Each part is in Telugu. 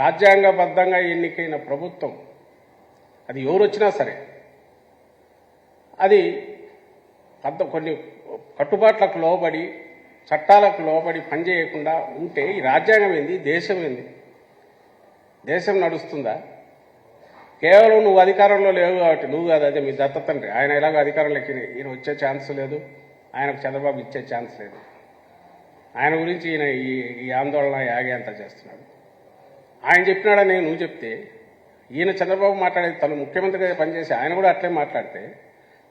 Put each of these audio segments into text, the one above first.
రాజ్యాంగబద్ధంగా ఎన్నికైన ప్రభుత్వం అది ఎవరు వచ్చినా సరే అది కొన్ని కట్టుబాట్లకు లోబడి చట్టాలకు లోబడి పనిచేయకుండా ఉంటే ఈ రాజ్యాంగం ఏంది, దేశం ఏంది? దేశం నడుస్తుందా? కేవలం నువ్వు అధికారంలో లేవు కాబట్టి నువ్వు కాదు, అదే మీ దత్త తండ్రి ఆయన ఎలాగో అధికారంలోకి ఈయన వచ్చే ఛాన్స్ లేదు, ఆయనకు చంద్రబాబు ఇచ్చే ఛాన్స్ లేదు. ఆయన గురించి ఈయన ఈ ఆందోళన యాగే అంతా చేస్తున్నాడు. ఆయన చెప్పినాడని నువ్వు చెప్తే ఈయన చంద్రబాబు మాట్లాడేది తను ముఖ్యమంత్రిగా పనిచేసి ఆయన కూడా అట్లే మాట్లాడితే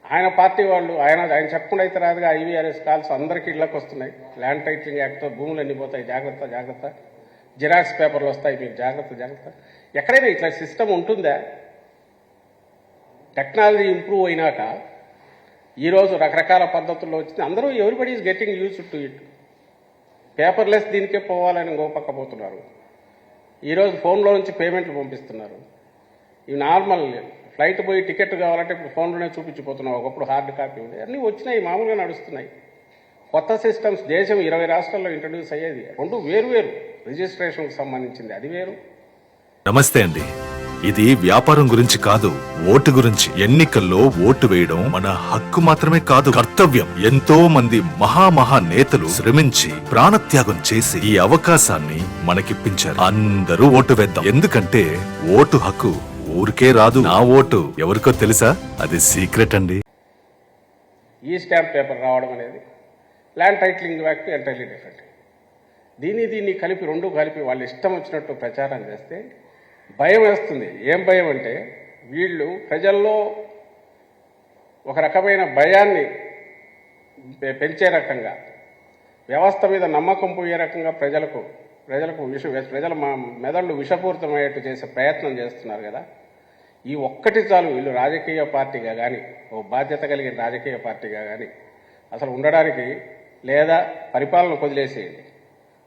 ఆయన పార్టీ వాళ్ళు ఆయన చెప్పకుండా అయితే రాదుగా ఐవీఆర్ఎస్ కాల్స్ అందరికీ ఇళ్లకు వస్తున్నాయి. ల్యాండ్ టైటిలింగ్ యాక్ట్తో భూములు అన్ని పోతాయి, జాగ్రత్త జాగ్రత్త, జిరాక్స్ పేపర్లు వస్తాయి, మీరు జాగ్రత్త జాగ్రత్త. ఎక్కడైనా ఇట్లా సిస్టమ్ ఉంటుందా? టెక్నాలజీ ఇంప్రూవ్ అయినాక ఈరోజు రకరకాల పద్ధతుల్లో వచ్చింది. అందరూ everybody is getting use to it. Paperless దీనికే పోవాలని గోపక్కపోతున్నారు. ఈరోజు ఫోన్లో నుంచి పేమెంట్లు పంపిస్తున్నారు. ఇవి నార్మల్ ఫ్లైట్ పోయి టికెట్ కావాలంటే ఇప్పుడు ఫోన్లోనే చూపించిపోతున్నావు. ఒకప్పుడు హార్డ్ కాపీ ఉంది. అన్నీ వచ్చినాయి, మామూలుగా నడుస్తున్నాయి. కొత్త సిస్టమ్స్ దేశం 20 రాష్ట్రాల్లో ఇంట్రడ్యూస్ అయ్యేది. రెండు వేరు రిజిస్ట్రేషన్కి సంబంధించింది, అది వేరు. నమస్తే అండి. ఇది వ్యాపారం గురించి కాదు, ఓటు గురించి. ఎన్నికల్లో ఓటు వేయడం మన హక్కు మాత్రమే కాదు, కర్తవ్యం. ఎంతో మంది మహా నేతలు శ్రమించి ప్రాణత్యాగం చేసి ఈ అవకాశాన్ని మనకిప్పించారు. అందరూ ఓటు వేద్దాం. ఎందుకంటే ఓటు హక్కు ఊరికే రాదు. నా ఓటు ఎవరికో తెలుసా? అది సీక్రెట్ అండి. ఈ స్టాంప్ పేపర్ రావడం అనేది land titling act entirely different. దీన్ని కలిపి వాళ్ళు ఇష్టం వచ్చినట్టు ప్రచారం చేస్తే భయం వేస్తుంది. ఏం భయం అంటే వీళ్ళు ప్రజల్లో ఒక రకమైన భయాన్ని పెంచే రకంగా, వ్యవస్థ మీద నమ్మకం పోయే రకంగా ప్రజల మెదళ్ళు విషపూరితమయ్యేట్టు చేసే ప్రయత్నం చేస్తున్నారు కదా. ఈ ఒక్కటి చాలు వీళ్ళు రాజకీయ పార్టీగా కానీ, ఓ బాధ్యత కలిగిన రాజకీయ పార్టీగా కానీ అసలు ఉండడానికి, లేదా పరిపాలన వదిలేసేయండి,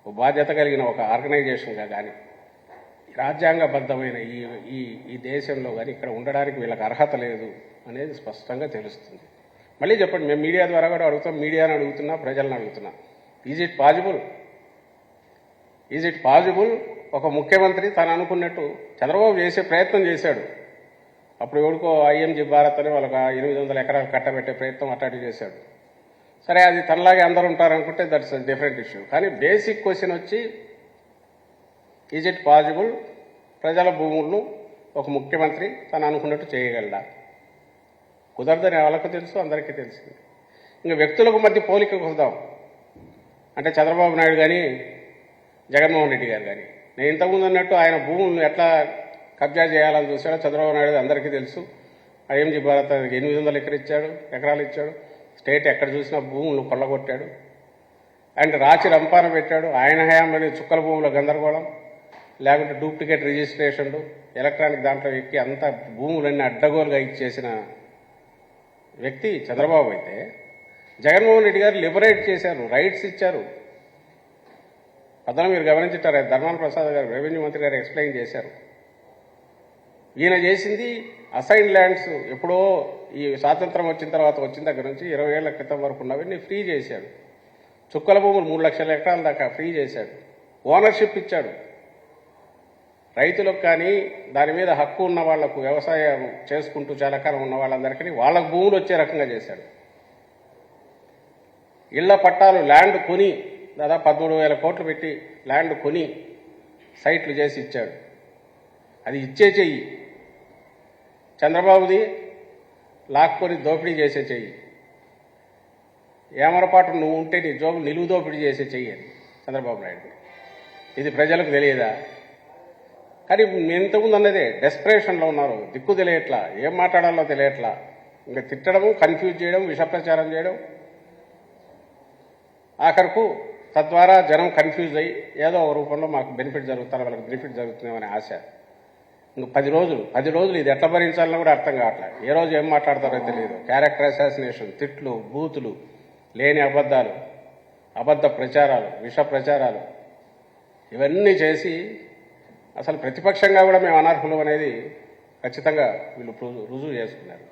ఓ బాధ్యత కలిగిన ఒక ఆర్గనైజేషన్గా కానీ రాజ్యాంగబద్ధమైన ఈ దేశంలో కానీ ఇక్కడ ఉండడానికి వీళ్ళకి అర్హత లేదు అనేది స్పష్టంగా తెలుస్తుంది. మళ్ళీ చెప్పండి, మేము మీడియా ద్వారా కూడా అడుగుతాం, మీడియాని అడుగుతున్నా, ప్రజలను అడుగుతున్నా. ఈజ్ ఇట్ పాజిబుల్ ఒక ముఖ్యమంత్రి తను అనుకున్నట్టు చంద్రబాబు చేసే ప్రయత్నం చేశాడు. అప్పుడు ఎవరికో ఐఎంజీ భారత్ అని వాళ్ళకి 800 ఎకరాలు కట్టబెట్టే ప్రయత్నం అట్లాంటివి చేశాడు. సరే, అది తనలాగే అందరూ ఉంటారనుకుంటే దట్స్ డిఫరెంట్ ఇష్యూ. కానీ బేసిక్ క్వశ్చన్ వచ్చి, ఈజ్ ఇట్ పాజిబుల్ ప్రజల భూములను ఒక ముఖ్యమంత్రి తను అనుకున్నట్టు చేయగలడా? కుదరదని వాళ్ళకు తెలుసు, అందరికీ తెలిసింది. ఇంకా వ్యక్తులకు మధ్య పోలికకు వద్దాం అంటే చంద్రబాబు నాయుడు కానీ జగన్మోహన్ రెడ్డి గారు కానీ, నేను ఇంతకుముందు అన్నట్టు ఆయన భూములను ఎట్లా కబ్జా చేయాలని చూశాడో చంద్రబాబు నాయుడు అందరికీ తెలుసు. ఐఎంజీ భారత్ 800 ఎకరాలు ఇచ్చాడు. స్టేట్ ఎక్కడ చూసినా భూములను కొల్లగొట్టాడు. అండ్ రాచి రంపాన పెట్టాడు. ఆయన హయాంలోని చుక్కల భూముల గందరగోళం, లేకుంటే డూప్లికేట్ రిజిస్ట్రేషన్లు, ఎలక్ట్రానిక్ దాంట్లో ఎక్కి అంతా భూములన్నీ అడ్డగోలుగా ఇచ్చేసిన వ్యక్తి చంద్రబాబు అయితే, జగన్మోహన్ రెడ్డి గారు లిబరేట్ చేశారు, రైట్స్ ఇచ్చారు. అతను మీరు గమనించుంటారు, ధర్మాన ప్రసాద్ గారు రెవెన్యూ మంత్రి గారు ఎక్స్ప్లెయిన్ చేశారు. ఈయన చేసింది అసైన్ ల్యాండ్స్ ఎప్పుడో ఈ స్వాతంత్రం వచ్చిన దగ్గర నుంచి 20 ఏళ్ల క్రితం వరకు ఉన్నవన్నీ ఫ్రీ చేశాడు. చుక్కల భూములు 3 లక్షల ఎకరాల దాకా ఫ్రీ చేశాడు. ఓనర్షిప్ ఇచ్చాడు రైతులకు. కానీ దాని మీద హక్కు ఉన్న వాళ్లకు, వ్యవసాయం చేసుకుంటూ చాలా కాలం ఉన్న వాళ్ళందరికీ వాళ్ళకు భూములు వచ్చే రకంగా చేశాడు. ఇళ్ల పట్టాలు, ల్యాండ్ కొని దాదాపు 13,000 కోట్లు పెట్టి ల్యాండ్ కొని సైట్లు చేసి ఇచ్చాడు. అది ఇచ్చే చెయ్యి. చంద్రబాబుది లాక్కొని దోపిడీ చేసే చెయ్యి. ఏమరపాటు నువ్వు ఉంటే నీ జోబులు నిలువు దోపిడీ చేసే చెయ్యి అది చంద్రబాబు నాయుడు. ఇది ప్రజలకు తెలియదా? కానీ ఇంతకుముందు అన్నదే డెస్పరేషన్లో ఉన్నారు, దిక్కు తెలియట్లా, ఏం మాట్లాడాలో తెలియట్లా. ఇంకా తిట్టడము, కన్ఫ్యూజ్ చేయడం, విషప్రచారం చేయడం, ఆఖరకు తద్వారా జనం కన్ఫ్యూజ్ అయ్యి ఏదో ఒక రూపంలో మాకు బెనిఫిట్ జరుగుతారు, వాళ్ళకి బెనిఫిట్ జరుగుతుందేమనే ఆశ. ఇంకా 10 రోజులు ఇది ఎట్లా భరించాలని కూడా అర్థం కావట్లేదు. ఏ రోజు ఏం మాట్లాడతారో తెలియదు. క్యారెక్టర్ అసాసినేషన్, తిట్లు, బూతులు, లేని అబద్ధాలు, అబద్ధ ప్రచారాలు, విష ప్రచారాలు, ఇవన్నీ చేసి అసలు ప్రతిపక్షంగా కూడా మేము అనర్హులు అనేది ఖచ్చితంగా వీళ్ళు రుజువు చేసుకున్నారు.